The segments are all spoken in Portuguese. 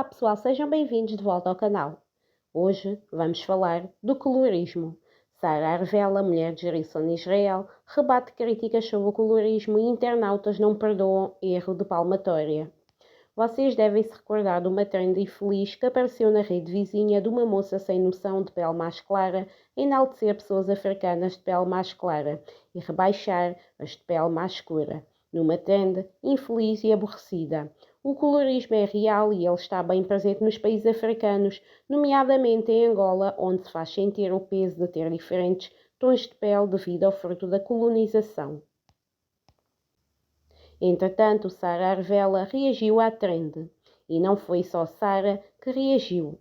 Olá pessoal, sejam bem-vindos de volta ao canal. Hoje vamos falar do colorismo. Sara Arvela, mulher de Jerusalém, em Israel, rebate críticas sobre o colorismo e internautas não perdoam erro de palmatória. Vocês devem se recordar de uma trend infeliz que apareceu na rede vizinha de uma moça sem noção de pele mais clara enaltecer pessoas africanas de pele mais clara e rebaixar as de pele mais escura, numa trend infeliz e aborrecida. O colorismo é real e ele está bem presente nos países africanos, nomeadamente em Angola, onde se faz sentir o peso de ter diferentes tons de pele devido ao fruto da colonização. Entretanto, Sara Arvela reagiu à trend. E não foi só Sara que reagiu.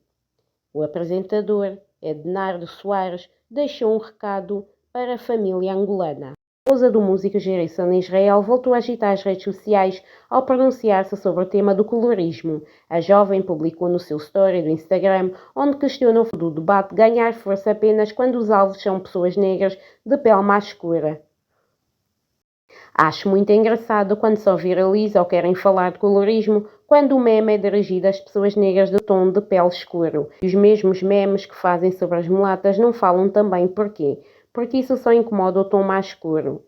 O apresentador, Ednardo Soares, deixou um recado para a família angolana. A esposa do músico Gerson em Israel voltou a agitar as redes sociais ao pronunciar-se sobre o tema do colorismo. A jovem publicou no seu story do Instagram, onde questionou o debate ganhar força apenas quando os alvos são pessoas negras de pele mais escura. Acho muito engraçado quando só viraliza ou querem falar de colorismo quando o meme é dirigido às pessoas negras de tom de pele escuro. E os mesmos memes que fazem sobre as mulatas não falam também porquê. Porque isso só incomoda o tom mais escuro.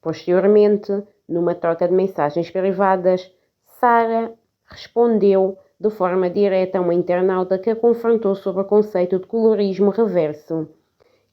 Posteriormente, numa troca de mensagens privadas, Sara respondeu de forma direta a uma internauta que a confrontou sobre o conceito de colorismo reverso.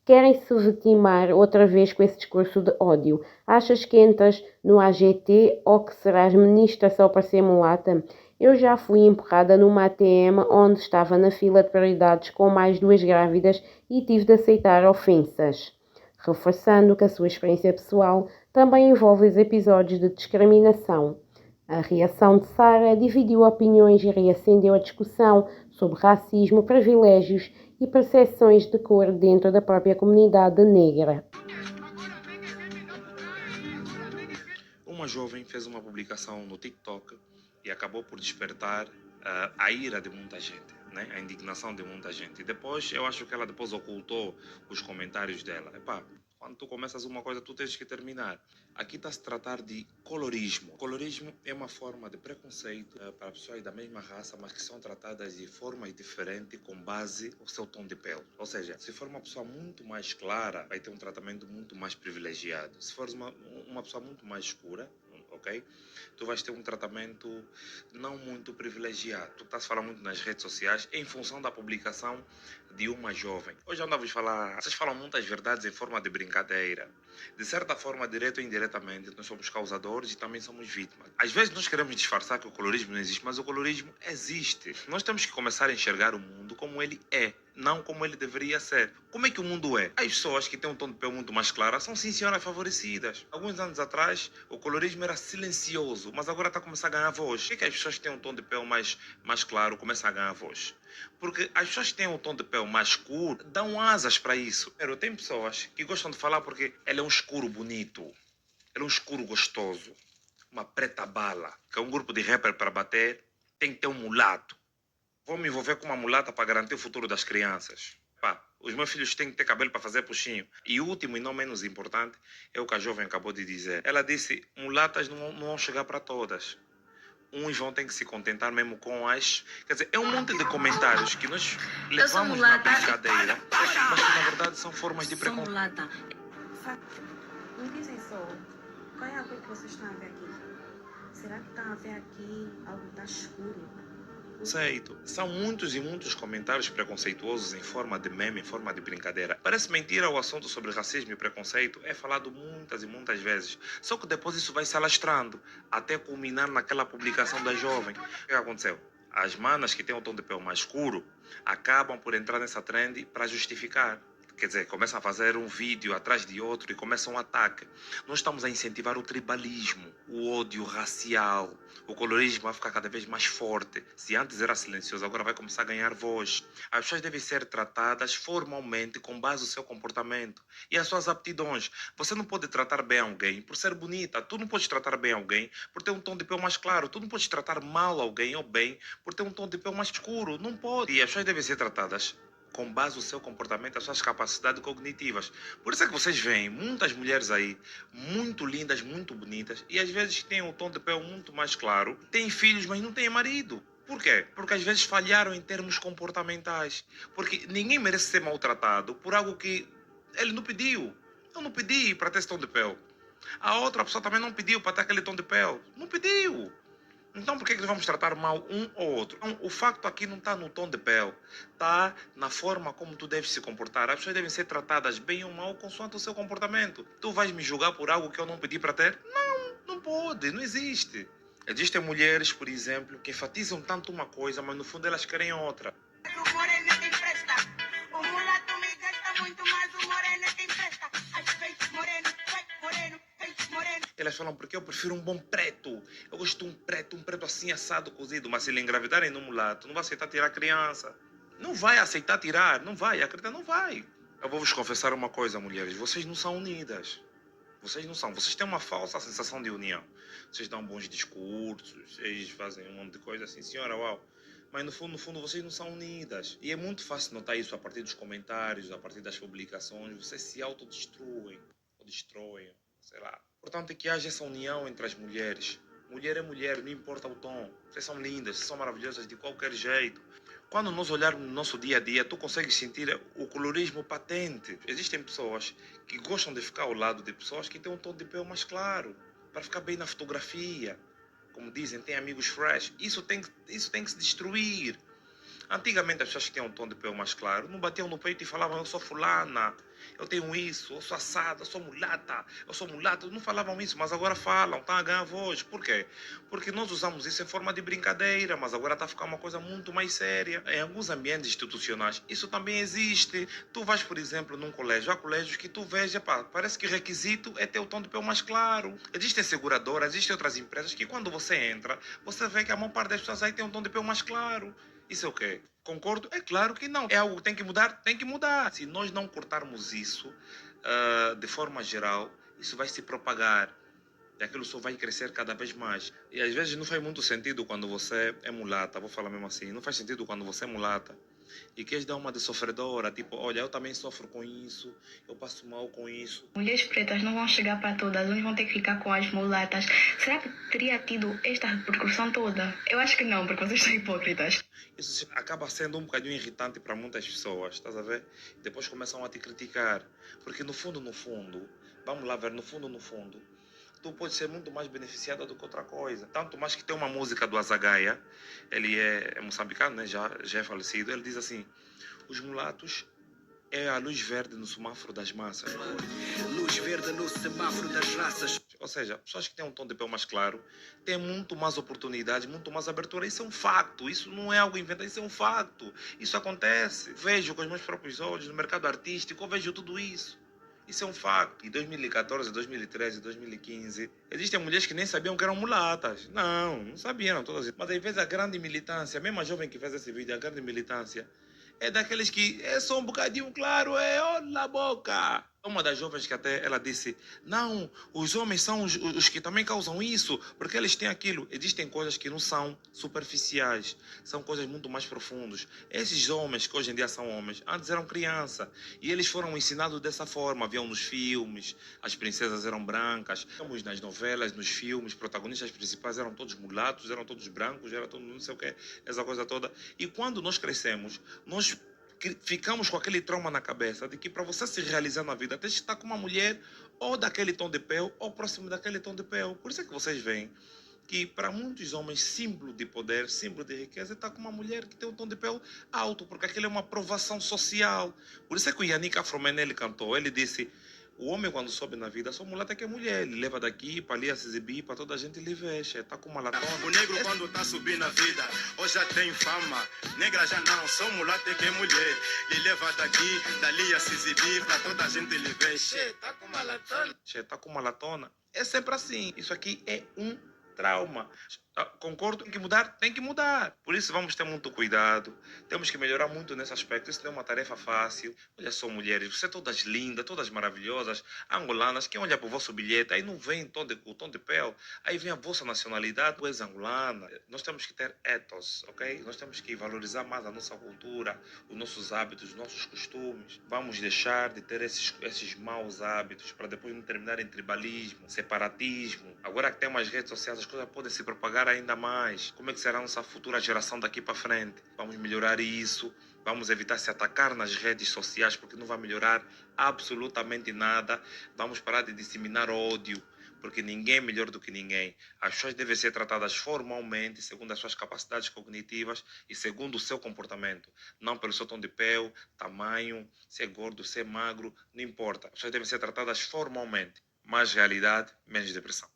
Querem-se vitimar outra vez com esse discurso de ódio. Achas que entras no AGT ou que serás ministra só para ser mulata? Eu já fui empurrada numa ATM onde estava na fila de prioridades com mais 2 grávidas e tive de aceitar ofensas. Reforçando que a sua experiência pessoal também envolve os episódios de discriminação. A reação de Sara dividiu opiniões e reacendeu a discussão sobre racismo, privilégios e percepções de cor dentro da própria comunidade negra. Uma jovem fez uma publicação no TikTok e acabou por despertar a ira de muita gente, né? A indignação de muita gente. E depois, eu acho que ela depois ocultou os comentários dela. Epá, quando tu começas uma coisa, tu tens que terminar. Aqui está a se tratar de colorismo. Colorismo é uma forma de preconceito para pessoas da mesma raça, mas que são tratadas de formas diferentes com base no seu tom de pele. Ou seja, se for uma pessoa muito mais clara, vai ter um tratamento muito mais privilegiado. Se for uma pessoa muito mais escura, ok? Tu vais ter um tratamento não muito privilegiado. Tu estás falando muito nas redes sociais em função da publicação de uma jovem. Hoje andamos a falar, vocês falam muitas verdades em forma de brincadeira. De certa forma, direto ou indiretamente, nós somos causadores e também somos vítimas. Às vezes nós queremos disfarçar que o colorismo não existe, mas o colorismo existe. Nós temos que começar a enxergar o mundo como ele é, não como ele deveria ser. Como é que o mundo é? As pessoas que têm um tom de pele muito mais claro são sim senhoras favorecidas. Alguns anos atrás, o colorismo era silencioso, mas agora está a começar a ganhar voz. Por que as pessoas que têm um tom de pele mais claro começam a ganhar voz? Porque as pessoas que têm um tom de pele mais escuro dão asas para isso. Tem pessoas que gostam de falar porque ele é um escuro bonito, ele é um escuro gostoso, uma preta bala, que é um grupo de rapper para bater, tem que ter um mulato. Vou me envolver com uma mulata para garantir o futuro das crianças. Pá, os meus filhos têm que ter cabelo para fazer puxinho. E o último e não menos importante é o que a jovem acabou de dizer. Ela disse, mulatas não vão chegar para todas. Uns vão ter que se contentar mesmo com as... Quer dizer, é um monte de comentários que nós levamos na brincadeira, mas que na verdade são formas de preconceito. Mulata. Me dizem só, qual é a cor que vocês estão a ver aqui? Será que estão a ver aqui algo que está escuro? São muitos e muitos comentários preconceituosos em forma de meme, em forma de brincadeira. Parece mentira, o assunto sobre racismo e preconceito é falado muitas e muitas vezes. Só que depois isso vai se alastrando, até culminar naquela publicação da jovem. O que aconteceu? As manas que têm o tom de pele mais escuro acabam por entrar nessa trend para justificar. Quer dizer, começam a fazer um vídeo atrás de outro e começam um ataque. Nós estamos a incentivar o tribalismo, o ódio racial. O colorismo vai ficar cada vez mais forte. Se antes era silencioso, agora vai começar a ganhar voz. As pessoas devem ser tratadas formalmente com base no seu comportamento e as suas aptidões. Você não pode tratar bem alguém por ser bonita. Tu não podes tratar bem alguém por ter um tom de pele mais claro. Tu não podes tratar mal alguém ou bem por ter um tom de pele mais escuro. Não pode. E as pessoas devem ser tratadas com base no seu comportamento, as suas capacidades cognitivas. Por isso é que vocês veem muitas mulheres aí, muito lindas, muito bonitas, e às vezes têm um tom de pele muito mais claro, têm filhos, mas não têm marido. Por quê? Porque às vezes falharam em termos comportamentais. Porque ninguém merece ser maltratado por algo que ele não pediu. Eu não pedi para ter esse tom de pele. A outra pessoa também não pediu para ter aquele tom de pele. Não pediu. Então por que que vamos tratar mal um ou outro? Então, o facto aqui não está no tom de pele. Está na forma como tu deves se comportar. As pessoas devem ser tratadas bem ou mal consoante o seu comportamento. Tu vais me julgar por algo que eu não pedi para ter? Não, não pode, não existe. Existem mulheres, por exemplo, que enfatizam tanto uma coisa, mas no fundo elas querem outra. O moreno te empresta. O mulato me gasta muito mais. O moreno te empresta. Ai, vem, moreno, vem, moreno. Elas falam porque eu prefiro um bom preto. Eu gosto de um preto assim assado, cozido. Mas se ele engravidarem no mulato, não vai aceitar tirar a criança. Não vai aceitar tirar, não vai, acredita, não vai. Eu vou vos confessar uma coisa, mulheres. Vocês não são unidas. Vocês não são. Vocês têm uma falsa sensação de união. Vocês dão bons discursos, vocês fazem um monte de coisa assim, senhora, uau. Mas no fundo, vocês não são unidas. E é muito fácil notar isso a partir dos comentários, a partir das publicações. Vocês se autodestruem, ou destroem, sei lá. Portanto, é que haja essa união entre as mulheres. Mulher é mulher, não importa o tom. Vocês são lindas, vocês são maravilhosas de qualquer jeito. Quando nós olharmos no nosso dia a dia, tu consegues sentir o colorismo patente. Existem pessoas que gostam de ficar ao lado de pessoas que têm um tom de pele mais claro, para ficar bem na fotografia. Como dizem, tem amigos fresh. Isso tem que se destruir. Antigamente as pessoas que tinham um tom de pele mais claro não batiam no peito e falavam eu sou fulana, eu tenho isso, eu sou assada, eu sou mulata, eu sou mulato. Não falavam isso, mas agora falam, estão a ganhar voz. Por quê? Porque nós usamos isso em forma de brincadeira, mas agora está a ficar uma coisa muito mais séria. Em alguns ambientes institucionais isso também existe. Tu vais, por exemplo, num colégio, há colégios que tu vês, epá, parece que o requisito é ter o tom de pele mais claro. Existem seguradoras, existem outras empresas que quando você entra, você vê que a maior parte das pessoas aí tem um tom de pele mais claro. Isso é o quê? Concordo? É claro que não. É algo que tem que mudar? Tem que mudar. Se nós não cortarmos isso, de forma geral, isso vai se propagar. E aquilo só vai crescer cada vez mais. E às vezes não faz muito sentido quando você é mulata, vou falar mesmo assim, não faz sentido quando você é mulata e queres dar uma de sofredora, tipo, olha, eu também sofro com isso, eu passo mal com isso. Mulheres pretas não vão chegar para todas, uns vão ter que ficar com as mulatas. Será que teria tido esta repercussão toda? Eu acho que não, porque vocês são hipócritas. Isso acaba sendo um bocadinho irritante para muitas pessoas, estás a ver? Depois começam a te criticar. Porque no fundo, vamos lá ver, no fundo, tu pode ser muito mais beneficiada do que outra coisa. Tanto mais que tem uma música do Azagaia, ele é moçambicano, né? já é falecido, ele diz assim, os mulatos é a luz verde no semáforo das massas. Luz verde no semáforo das raças. Ou seja, pessoas que têm um tom de pele mais claro têm muito mais oportunidades, muito mais abertura. Isso é um facto, isso não é algo inventado, isso é um facto. Isso acontece. Vejo com os meus próprios olhos no mercado artístico, eu vejo tudo isso. Isso é um facto. Em 2014, 2013, 2015, existem mulheres que nem sabiam que eram mulatas. Não sabiam todas. Mas às vezes a grande militância, mesmo a jovem que fez esse vídeo, a grande militância, é daqueles que é só um bocadinho claro, é olha a boca. Uma das jovens que até ela disse, não, os homens são os que também causam isso, porque eles têm aquilo. Existem coisas que não são superficiais, são coisas muito mais profundas. Esses homens que hoje em dia são homens, antes eram criança, e eles foram ensinados dessa forma, viam nos filmes, as princesas eram brancas, vemos nas novelas, nos filmes, protagonistas principais eram todos mulatos, eram todos brancos, era todo não sei o que, essa coisa toda. E quando nós crescemos, nós ficamos com aquele trauma na cabeça de que para você se realizar na vida, tem que estar com uma mulher ou daquele tom de pele ou próximo daquele tom de pele. Por isso é que vocês veem que para muitos homens, símbolo de poder, símbolo de riqueza, é estar com uma mulher que tem um tom de pele alto, porque aquilo é uma aprovação social. Por isso é que o Yannick Afroman, ele cantou, ele disse, o homem quando sobe na vida, só mulata que é mulher, ele leva daqui para ali a se exibir, para toda a gente lhe veja, está com uma latona. O negro quando está subindo na vida, hoje já tem fama. Negra já não, só mulata que é mulher. Lhe leva daqui, dali a se exibir, para toda a gente lhe ver. Está com uma latona. Está com uma latona. É sempre assim. Isso aqui é um trauma. Concordo, tem que mudar? Tem que mudar. Por isso vamos ter muito cuidado. Temos que melhorar muito nesse aspecto. Isso não é uma tarefa fácil. Olha só, mulheres, vocês todas lindas, todas maravilhosas, angolanas. Quem olha para o vosso bilhete, aí não vem o tom de pele, aí vem a vossa nacionalidade, tu és angolana. Nós temos que ter ethos, ok? Nós temos que valorizar mais a nossa cultura, os nossos hábitos, os nossos costumes. Vamos deixar de ter esses maus hábitos para depois não terminar em tribalismo, separatismo. Agora que temos as redes sociais, as coisas podem se propagar piorar ainda mais. Como é que será a nossa futura geração daqui para frente? Vamos melhorar isso. Vamos evitar se atacar nas redes sociais, porque não vai melhorar absolutamente nada. Vamos parar de disseminar ódio, porque ninguém é melhor do que ninguém. As pessoas devem ser tratadas formalmente, segundo as suas capacidades cognitivas e segundo o seu comportamento. Não pelo seu tom de pele, tamanho, se é gordo, se é magro, não importa. As pessoas devem ser tratadas formalmente. Mais realidade, menos depressão.